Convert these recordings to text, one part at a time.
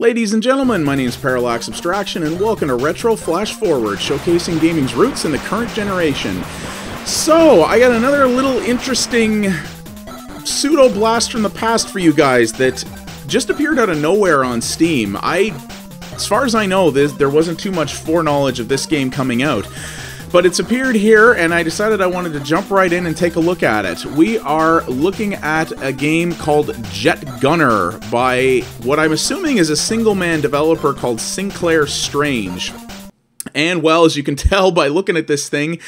Ladies and gentlemen, my name is Parallax Abstraction, and welcome to Retro Flashforward, showcasing gaming's roots in the current generation. So, I got another little interesting pseudo-blast from the past for you guys that just appeared out of nowhere on Steam. As far as I know, there wasn't too much foreknowledge of this game coming out. But it's appeared here, and I decided I wanted to jump right in and take a look at it. We are looking at a game called Jet Gunner by what I'm assuming is a single-man developer called Sinclair Strange. And, well, as you can tell by looking at this thing,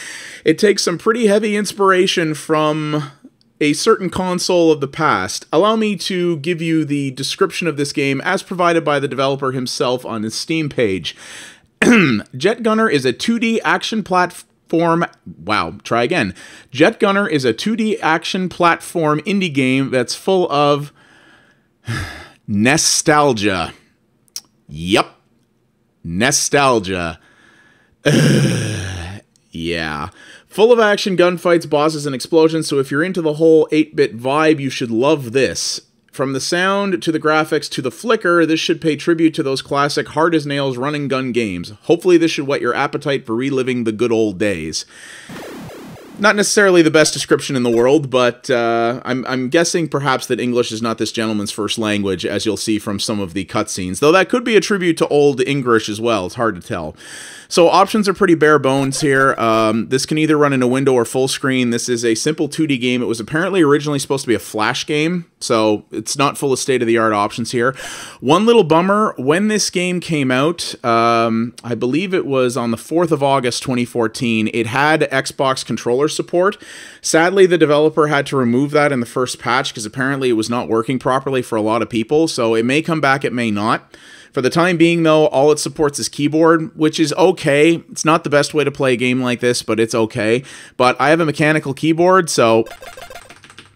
it takes some pretty heavy inspiration from a certain console of the past. Allow me to give you the description of this game as provided by the developer himself on his Steam page. Jet Gunner is a 2D action platform... Wow, try again. Jet Gunner is a 2D action platform indie game that's full of... nostalgia. Yup. Nostalgia. Yeah. Full of action, gunfights, bosses, and explosions, so if you're into the whole 8-bit vibe, you should love this. From the sound, to the graphics, to the flicker, this should pay tribute to those classic hard-as-nails run-and-gun games. Hopefully this should whet your appetite for reliving the good old days. Not necessarily the best description in the world, but I'm guessing perhaps that English is not this gentleman's first language, as you'll see from some of the cutscenes. Though that could be a tribute to Old English as well, it's hard to tell. So options are pretty bare bones here. This can either run in a window or full screen. This is a simple 2D game. It was apparently originally supposed to be a Flash game, so it's not full of state-of-the-art options here. One little bummer, when this game came out, I believe it was on the 4th of August 2014, it had Xbox controller support. Sadly, the developer had to remove that in the first patch because apparently it was not working properly for a lot of people, so it may come back, it may not. For the time being, though, all it supports is keyboard, which is okay. It's not the best way to play a game like this, but it's okay. But I have a mechanical keyboard, so...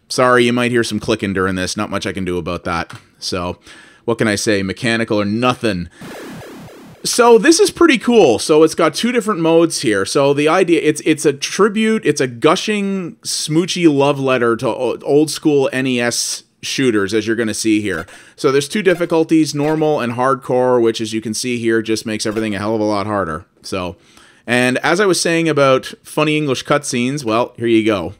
sorry, you might hear some clicking during this. Not much I can do about that. So, what can I say? Mechanical or nothing. So, this is pretty cool. So, it's got two different modes here. So, the idea, it's a tribute, it's a gushing, smoochy love letter to old school NES shooters, as you're going to see here. So there's two difficulties, normal and hardcore, which as you can see here just makes everything a hell of a lot harder. So, and as I was saying about funny English cutscenes, well, here you go.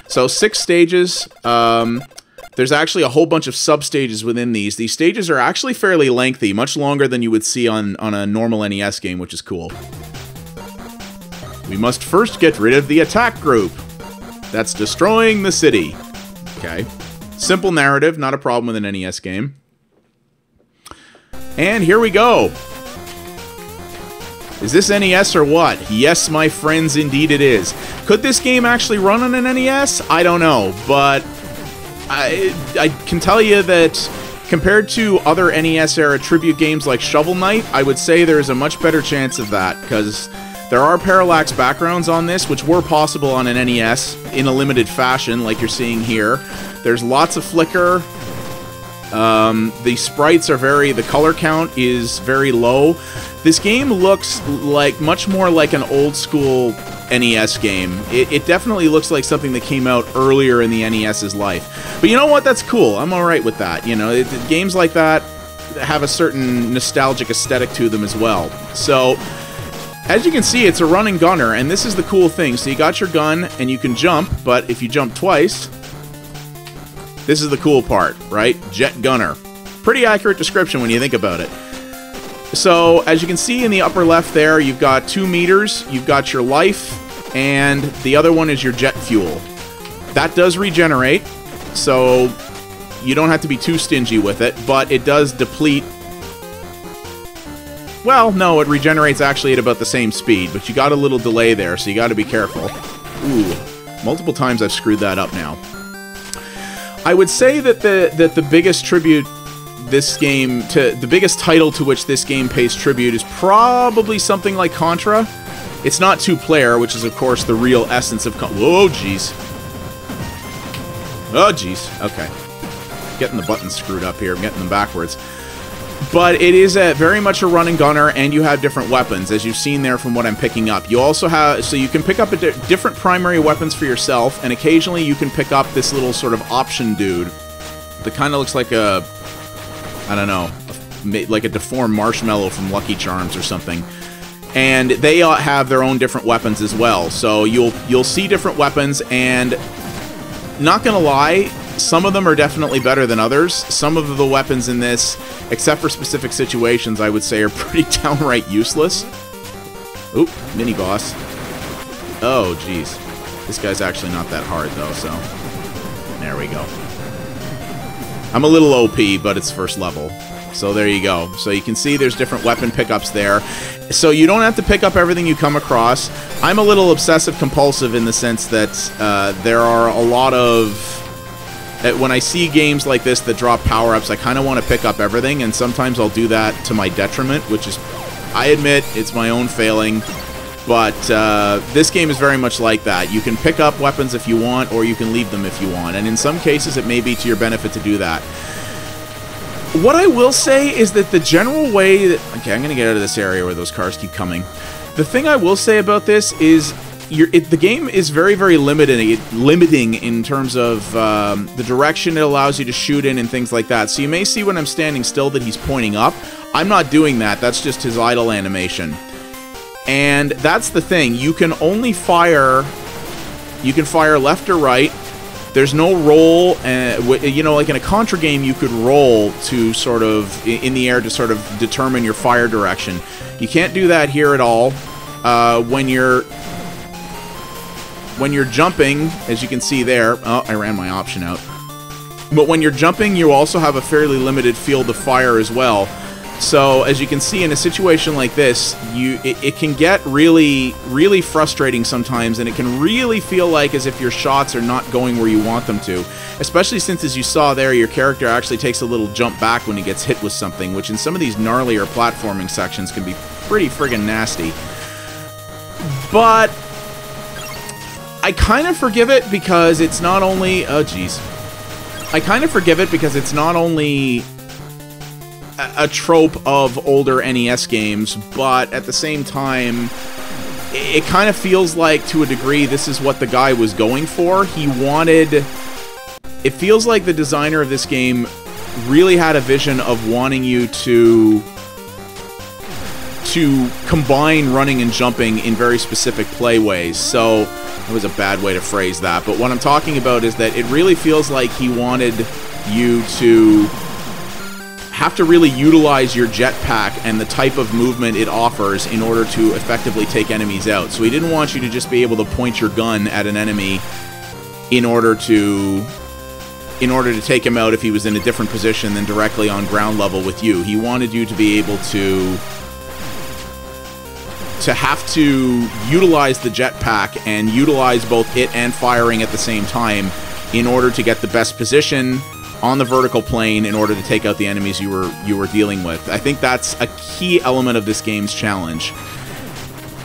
So 6 stages. There's actually a whole bunch of sub-stages within these. These stages are actually fairly lengthy, much longer than you would see on a normal NES game, which is cool. We must first get rid of the attack group that's destroying the city. Okay. Simple narrative, not a problem with an NES game. And here we go. Is this NES or what? Yes, my friends, indeed it is. Could this game actually run on an NES? I don't know, but I can tell you that compared to other NES-era tribute games like Shovel Knight, I would say there's a much better chance of that, because there are parallax backgrounds on this, which were possible on an NES in a limited fashion, like you're seeing here. There's lots of flicker. The sprites are the color count is very low. This game looks like much more like an old school NES game. It definitely looks like something that came out earlier in the NES's life. But you know what? That's cool. I'm alright with that. You know, games like that have a certain nostalgic aesthetic to them as well. So, as you can see, it's a run and gunner, and this is the cool thing. So you got your gun, and you can jump, but if you jump twice... this is the cool part, right? Jet Gunner. Pretty accurate description when you think about it. So, as you can see in the upper left there, you've got 2 meters, you've got your life, and the other one is your jet fuel. That does regenerate, so you don't have to be too stingy with it, but it does deplete. Well, no, it regenerates actually at about the same speed, but you got a little delay there, so you got to be careful. Ooh, multiple times I've screwed that up now. I would say that the biggest tribute this game to the biggest title to which this game pays tribute is probably something like Contra. It's not 2-player, which is of course the real essence of whoa, jeez. Oh, jeez. Okay. Getting the buttons screwed up here. I'm getting them backwards. But it is very much a run and gunner, and you have different weapons, as you've seen there from what I'm picking up. You also have, so you can pick up different primary weapons for yourself, and occasionally you can pick up this little sort of option dude that kind of looks like a, I don't know, like a deformed marshmallow from Lucky Charms or something. And they have their own different weapons as well. So you'll see different weapons, and not gonna lie, some of them are definitely better than others. Some of the weapons in this, except for specific situations, I would say are pretty downright useless. Oop, mini boss. Oh, jeez. This guy's actually not that hard, though, so... There we go. I'm a little OP, but it's first level. So there you go. So you can see there's different weapon pickups there. So you don't have to pick up everything you come across. I'm a little obsessive-compulsive in the sense that there are a lot of... When I see games like this that drop power-ups, I kind of want to pick up everything, and sometimes I'll do that to my detriment, which is... I admit, it's my own failing, but this game is very much like that. You can pick up weapons if you want, or you can leave them if you want, and in some cases it may be to your benefit to do that. What I will say is that the general way that... Okay, I'm going to get out of this area where those cars keep coming. The thing I will say about this is the game is very, very limiting in terms of the direction it allows you to shoot in and things like that. So you may see when I'm standing still that he's pointing up. I'm not doing that. That's just his idle animation. And that's the thing. You can only fire... You can fire left or right. There's no roll. You know, like in a Contra game, you could roll to sort of... in the air to sort of determine your fire direction. You can't do that here at all. When you're jumping, as you can see there... Oh, I ran my option out. But when you're jumping, you also have a fairly limited field of fire as well. So, as you can see, in a situation like this, it can get really, really frustrating sometimes, and it can really feel like as if your shots are not going where you want them to. Especially since, as you saw there, your character actually takes a little jump back when he gets hit with something, which in some of these gnarlier platforming sections can be pretty friggin' nasty. But I kind of forgive it because it's not only... Oh, jeez. I kind of forgive it because it's not only a trope of older NES games, but at the same time, it kind of feels like, to a degree, this is what the guy was going for. He wanted... It feels like the designer of this game really had a vision of wanting you to combine running and jumping in very specific play ways. So, that was a bad way to phrase that, but what I'm talking about is that it really feels like he wanted you to have to really utilize your jetpack and the type of movement it offers in order to effectively take enemies out. So he didn't want you to just be able to point your gun at an enemy in order to take him out if he was in a different position than directly on ground level with you. He wanted you to be able to have to utilize the jetpack and utilize both it and firing at the same time in order to get the best position on the vertical plane in order to take out the enemies you were dealing with. I think that's a key element of this game's challenge.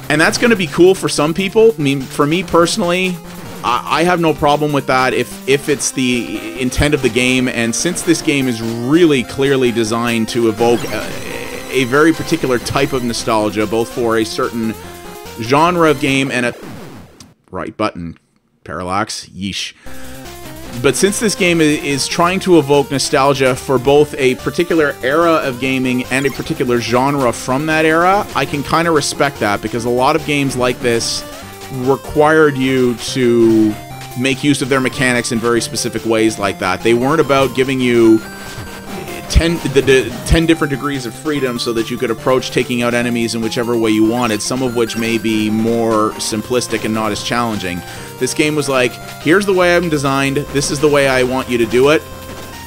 And that's going to be cool for some people. I mean, for me personally, I have no problem with that if it's the intent of the game, and since this game is really clearly designed to evoke a very particular type of nostalgia, both for a certain genre of game and a... Right button. Parallax. Yeesh. But since this game is trying to evoke nostalgia for both a particular era of gaming and a particular genre from that era, I can kind of respect that, because a lot of games like this required you to make use of their mechanics in very specific ways like that. They weren't about giving you 10 different degrees of freedom so that you could approach taking out enemies in whichever way you wanted, some of which may be more simplistic and not as challenging. This game was like, here's the way I'm designed, this is the way I want you to do it,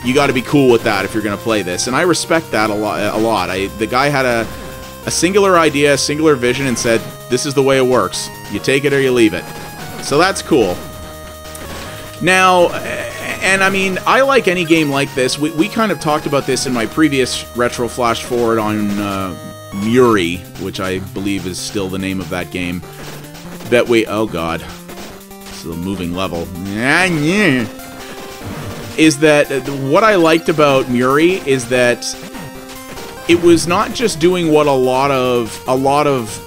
you gotta be cool with that if you're gonna play this. And I respect that a lot. The guy had a singular idea, a singular vision, and said, this is the way it works. You take it or you leave it. So that's cool. Now, and I mean, I like any game like this. We kind of talked about this in my previous Retro Flashforward on Muri, which I believe is still the name of that game. That we... Oh, God. This is a moving level. Is that... What I liked about Muri is that it was not just doing what a lot of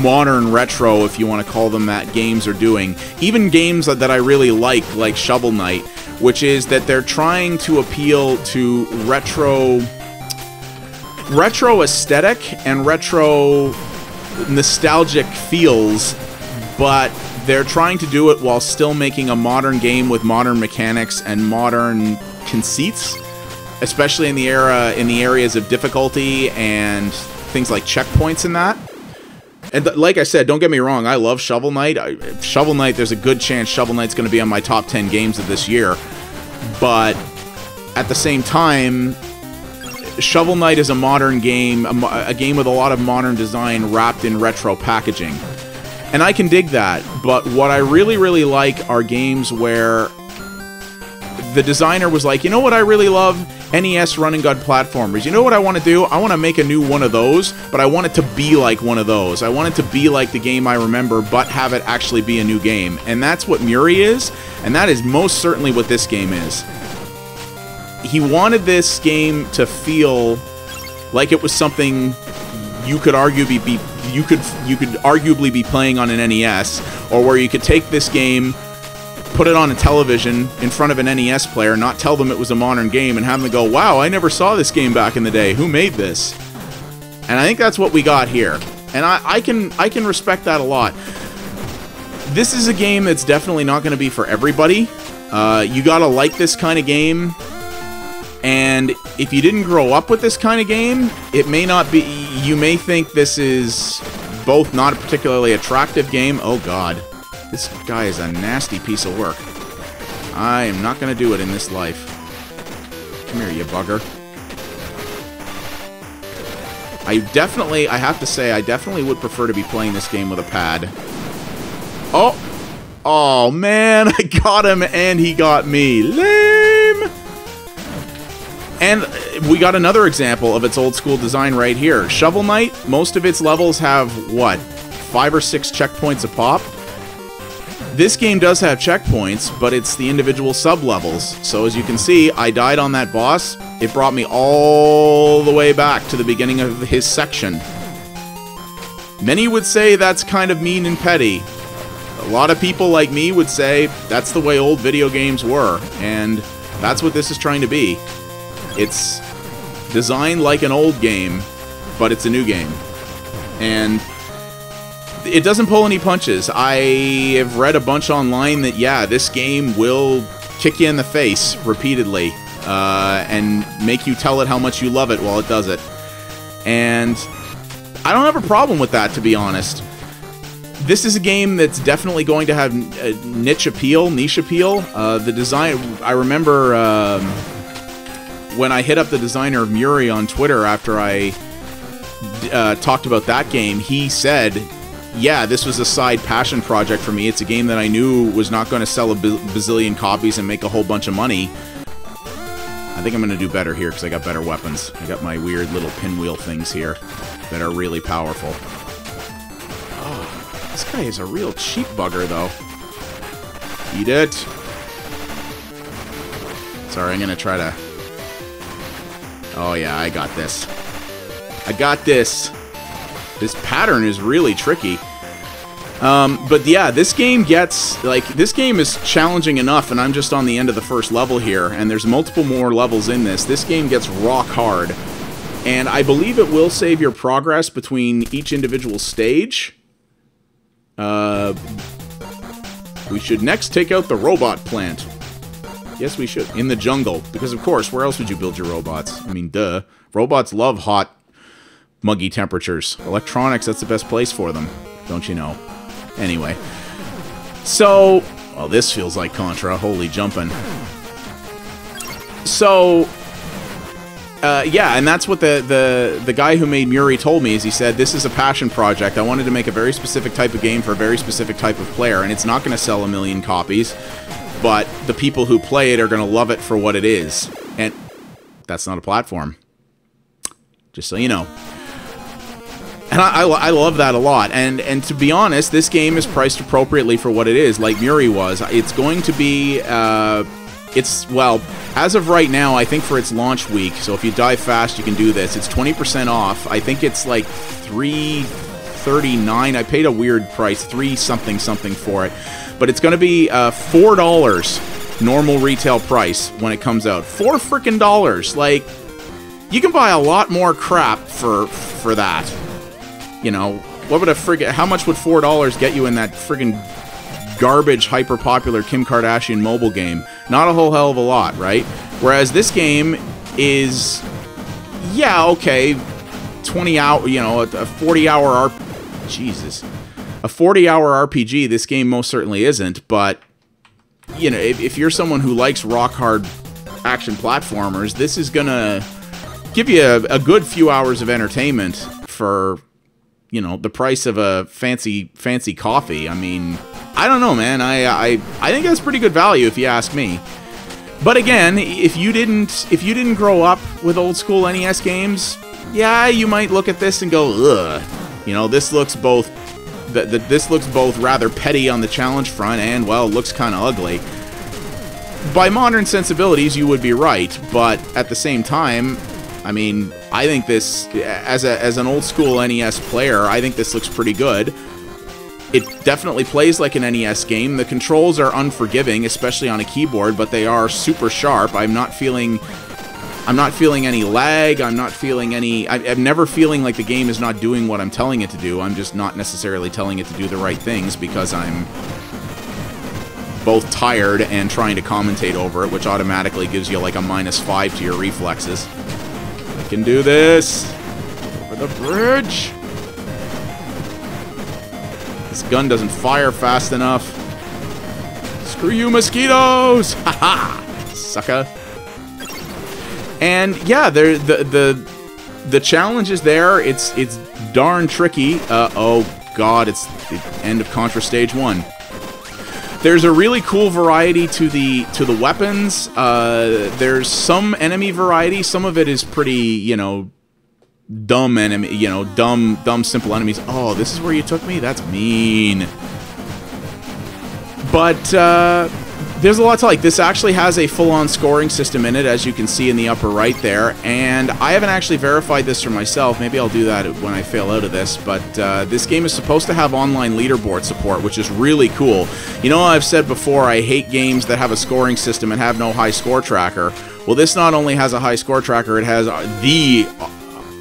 modern retro, if you want to call them that, games are doing. Even games that I really like Shovel Knight, which is that they're trying to appeal to retro retro aesthetic and retro nostalgic feels, but they're trying to do it while still making a modern game with modern mechanics and modern conceits, especially in the areas of difficulty and things like checkpoints and that. And like I said, don't get me wrong, I love Shovel Knight. Shovel Knight, there's a good chance Shovel Knight's going to be on my top 10 games of this year. But at the same time, Shovel Knight is a modern game, a game with a lot of modern design wrapped in retro packaging. And I can dig that, but what I really, really like are games where the designer was like, you know what I really love? NES run and gun platformers. You know what I want to do? I want to make a new one of those, but I want it to be like one of those. I want it to be like the game I remember, but have it actually be a new game. And that's what Muri is, and that is most certainly what this game is. He wanted this game to feel like it was something you could arguably be playing on an NES, or where you could take this game, put it on a television in front of an NES player, not tell them it was a modern game, and have them go, wow, I never saw this game back in the day. Who made this? And I think that's what we got here. And I can respect that a lot. This is a game that's definitely not going to be for everybody. You gotta like this kind of game. And if you didn't grow up with this kind of game, it may not be... You may think this is both not a particularly attractive game. Oh, God. This guy is a nasty piece of work. I am not going to do it in this life. Come here, you bugger. I have to say, I definitely would prefer to be playing this game with a pad. Oh! Oh, man, I got him, and he got me. Lame! And we got another example of its old school design right here. Shovel Knight, most of its levels have, what, 5 or 6 checkpoints a pop? This game does have checkpoints, but it's the individual sub-levels. So as you can see, I died on that boss. It brought me all the way back to the beginning of his section. Many would say that's kind of mean and petty. A lot of people like me would say that's the way old video games were, and that's what this is trying to be. It's designed like an old game, but it's a new game. And it doesn't pull any punches. I have read a bunch online that, yeah, this game will kick you in the face repeatedly and make you tell it how much you love it while it does it. And I don't have a problem with that, to be honest. This is a game that's definitely going to have niche appeal. The design... I remember... when I hit up the designer of Muri on Twitter after I talked about that game, he said, yeah, this was a side passion project for me. It's a game that I knew was not going to sell a bazillion copies and make a whole bunch of money. I think I'm going to do better here because I got better weapons. I got my weird little pinwheel things here that are really powerful. Oh, this guy is a real cheap bugger, though. Eat it. Sorry, I'm going to try to... Oh yeah, I got this. I got this. This pattern is really tricky. But yeah, this game gets, like, this game is challenging enough, and I'm just on the end of the first level here, and there's multiple more levels in this. This game gets rock hard. And I believe it will save your progress between each individual stage. We should next take out the robot plant. Yes, we should. In the jungle. Because, of course, where else would you build your robots? I mean, duh. Robots love hot, muggy temperatures. Electronics, that's the best place for them. Don't you know? Anyway. So... Well, this feels like Contra. Holy jumping. So... yeah, and that's what the guy who made Muri told me, is he said, this is a passion project. I wanted to make a very specific type of game for a very specific type of player, and it's not going to sell 1 million copies. But the people who play it are going to love it for what it is. And that's not a platform. Just so you know. And I love that a lot. And to be honest, this game is priced appropriately for what it is, like Muri was. It's going to be... well, as of right now, I think for its launch week, so if you dive fast, you can do this. It's 20% off. I think it's like $3.39. I paid a weird price, $3 something for it. But it's going to be $4 normal retail price when it comes out. $4 frickin' dollars. Like, You can buy a lot more crap for that. You know, what would how much would $4 get you in that friggin' garbage, hyper-popular Kim Kardashian mobile game? Not a whole hell of a lot, right? Whereas this game is, yeah, okay, 20 hour, you know, a 40-hour a 40-hour RPG. This game most certainly isn't, but you know, if you're someone who likes rock-hard action platformers, this is gonna give you a good few hours of entertainment for, you know, the price of a fancy coffee. I mean, I don't know, man. I think that's pretty good value if you ask me. But again, if you didn't grow up with old school NES games, yeah, you might look at this and go, ugh. You know, this looks both rather petty on the challenge front and, well, looks kind of ugly. By modern sensibilities, you would be right, but at the same time, I mean, I think this, as an old school NES player, I think this looks pretty good. It definitely plays like an NES game. The controls are unforgiving, especially on a keyboard, but they are super sharp. I'm not feeling any lag. I'm never feeling like the game is not doing what I'm telling it to do. I'm just not necessarily telling it to do the right things because I'm both tired and trying to commentate over it, which automatically gives you like a -5 to your reflexes. I can do this! Over the bridge! This gun doesn't fire fast enough. Screw you, mosquitoes! Haha! Sucker! And yeah, the challenge is there. It's darn tricky. Oh god, it's the end of Contra Stage 1. There's a really cool variety to the weapons. There's some enemy variety. Some of it is pretty, you know, dumb enemy, you know, dumb simple enemies. Oh, this is where you took me? That's mean. But there's a lot to like. This actually has a full-on scoring system in it, as you can see in the upper right there, and I haven't actually verified this for myself. Maybe I'll do that when I fail out of this, but this game is supposed to have online leaderboard support, which is really cool. You know, I've said before, I hate games that have a scoring system and have no high score tracker. Well, this not only has a high score tracker, it has the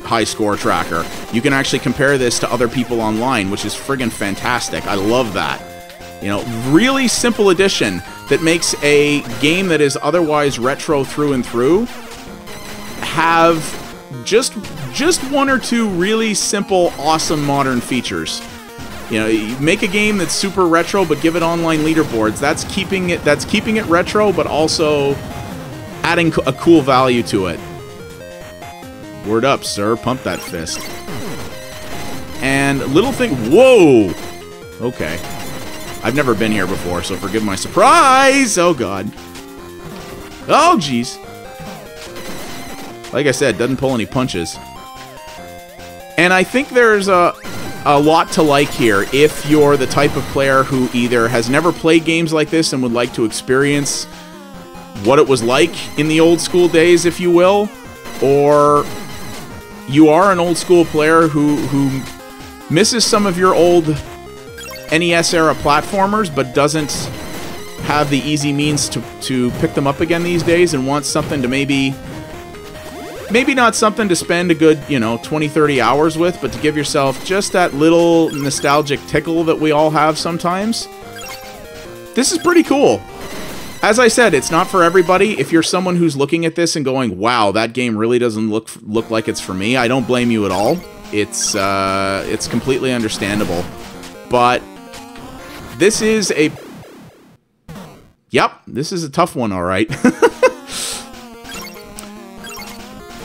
high score tracker. You can actually compare this to other people online, which is friggin' fantastic. I love that. You know, really simple addition that makes a game that is otherwise retro through and through have just one or two really simple, awesome modern features. You know, you make a game that's super retro, but give it online leaderboards. That's keeping it retro, but also adding a cool value to it. Word up, sir. Pump that fist. And little thing. Whoa. Okay. I've never been here before, so forgive my surprise! Oh, God. Oh, jeez. Like I said, doesn't pull any punches. And I think there's a lot to like here if you're the type of player who either has never played games like this and would like to experience what it was like in the old school days, if you will, or you are an old school player who misses some of your old NES-era platformers, but doesn't have the easy means to pick them up again these days and wants something to maybe not something to spend a good, you know, 20-30 hours with, but to give yourself just that little nostalgic tickle that we all have sometimes. This is pretty cool. As I said, it's not for everybody. If you're someone who's looking at this and going, wow, that game really doesn't look like it's for me, I don't blame you at all. It's completely understandable. But this is a... Yep, this is a tough one, alright.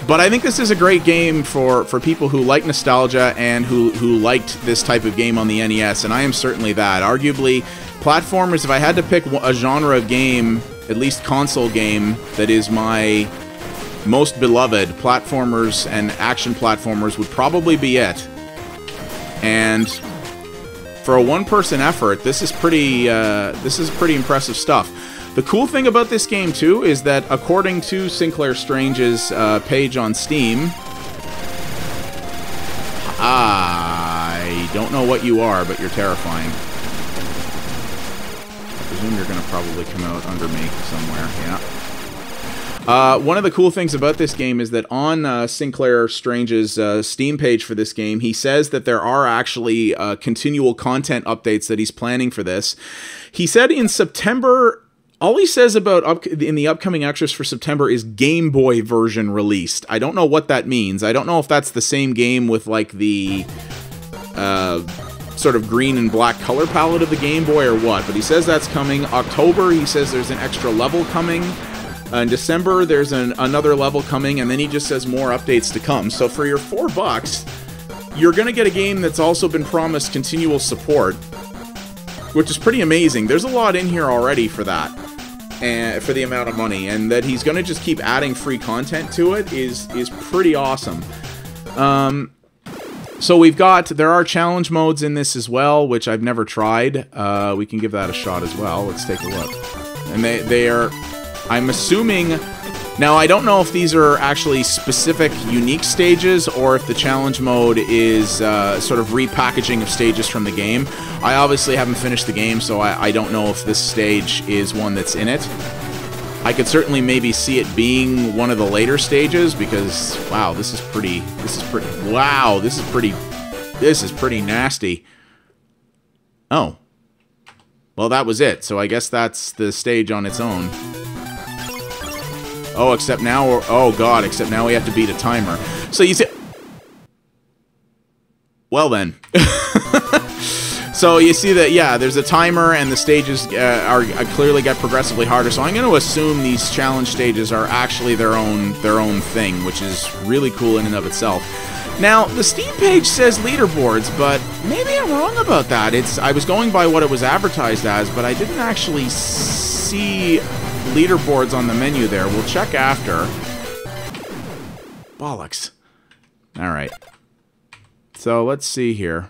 But I think this is a great game for people who like nostalgia and who liked this type of game on the NES, and I am certainly that. Arguably, platformers, if I had to pick a genre of game, at least console game, that is my most beloved, platformers and action platformers would probably be it. And for a one-person effort, this is pretty impressive stuff. The cool thing about this game, too, is that according to Sinclair Strange's page on Steam... I don't know what you are, but you're terrifying. I presume you're going to probably come out under me somewhere, yeah. One of the cool things about this game is that on Sinclair Strange's Steam page for this game, he says that there are actually continual content updates that he's planning for this. He said in September, all he says about in the upcoming extras for September is Game Boy version released. I don't know what that means. I don't know if that's the same game with like the sort of green and black color palette of the Game Boy or what, but he says that's coming. October, he says there's an extra level coming. In December, there's another level coming, and then he just says more updates to come. So for your $4, you're going to get a game that's also been promised continual support, which is pretty amazing. There's a lot in here already for that, and for the amount of money, and that he's going to just keep adding free content to it is pretty awesome. So there are challenge modes in this as well, which I've never tried. We can give that a shot as well. Let's take a look. And they are, I'm assuming, now I don't know if these are actually specific unique stages or if the challenge mode is sort of repackaging of stages from the game. I obviously haven't finished the game, so I don't know if this stage is one that's in it. I could certainly maybe see it being one of the later stages because, wow, this is pretty nasty. Oh. Well, that was it, so I guess that's the stage on its own. Oh, except now, oh god, except now we have to beat a timer. So you see, well then. So you see that, yeah, there's a timer and the stages are clearly get progressively harder. So I'm going to assume these challenge stages are actually their own thing, which is really cool in and of itself. Now, the Steam page says leaderboards, but maybe I'm wrong about that. I was going by what it was advertised as, but I didn't actually see leaderboards on the menu there. We'll check after. Bollocks. Alright. So, let's see here.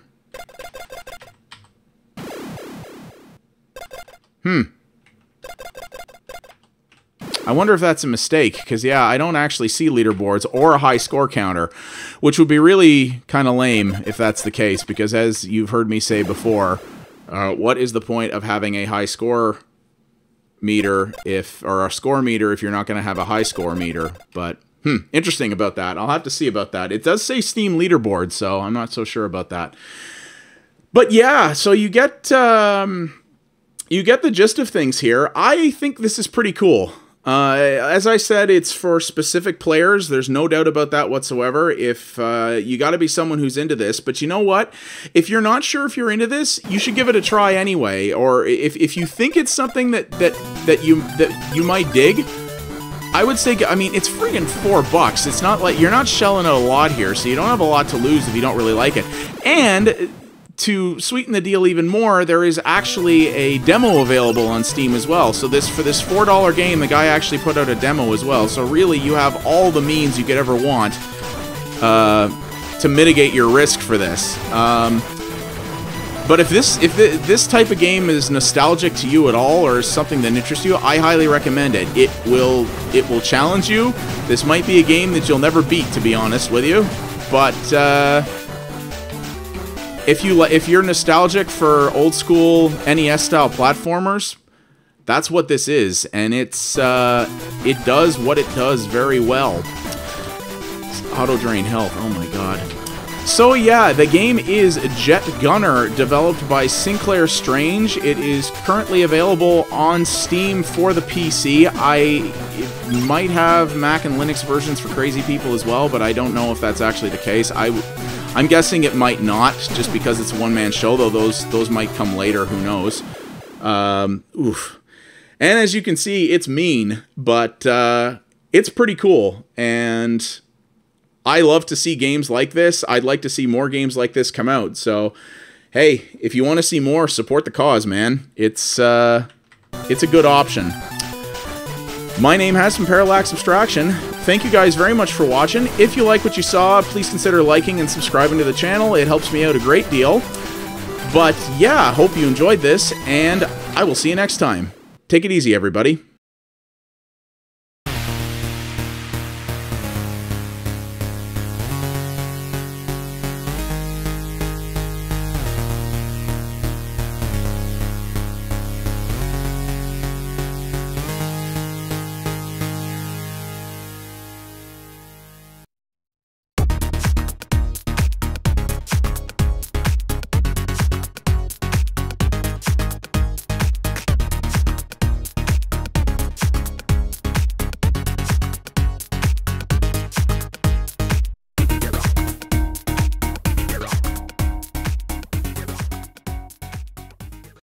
I wonder if that's a mistake, because, yeah, I don't actually see leaderboards or a high score counter, which would be really kind of lame if that's the case, because as you've heard me say before, what is the point of having a high score meter or a score meter if you're not going to have a high score meter? But, interesting about that. I'll have to see about that. It does say Steam leaderboard, so I'm not so sure about that. But, yeah, so you get the gist of things here. I think this is pretty cool. As I said, it's for specific players. There's no doubt about that whatsoever. If you got to be someone who's into this, but you know what? If you're not sure if you're into this, you should give it a try anyway. Or if you think it's something that you might dig, I would say, I mean, it's friggin' $4. It's not like you're not shelling out a lot here, so you don't have a lot to lose if you don't really like it. And to sweeten the deal even more, there is actually a demo available on Steam as well. So for this $4 game, the guy actually put out a demo as well. So really, you have all the means you could ever want to mitigate your risk for this. But if this type of game is nostalgic to you at all, or is something that interests you, I highly recommend it. It will challenge you. This might be a game that you'll never beat, to be honest with you. But if you're nostalgic for old school NES style platformers, that's what this is, and it does what it does very well. Auto drain health. Oh my god. So yeah, the game is Jet Gunner, developed by Sinclair Strange. It is currently available on Steam for the PC. It might have Mac and Linux versions for crazy people as well, but I don't know if that's actually the case. I'm guessing it might not, just because it's a one-man show, though those might come later, who knows. Oof. And as you can see, it's mean, but it's pretty cool, and I love to see games like this. I'd like to see more games like this come out, so hey, if you want to see more, support the cause, man. It's a good option. My name has some Parallax Abstraction. Thank you guys very much for watching. If you like what you saw, please consider liking and subscribing to the channel. It helps me out a great deal. But yeah, hope you enjoyed this, and I will see you next time. Take it easy, everybody.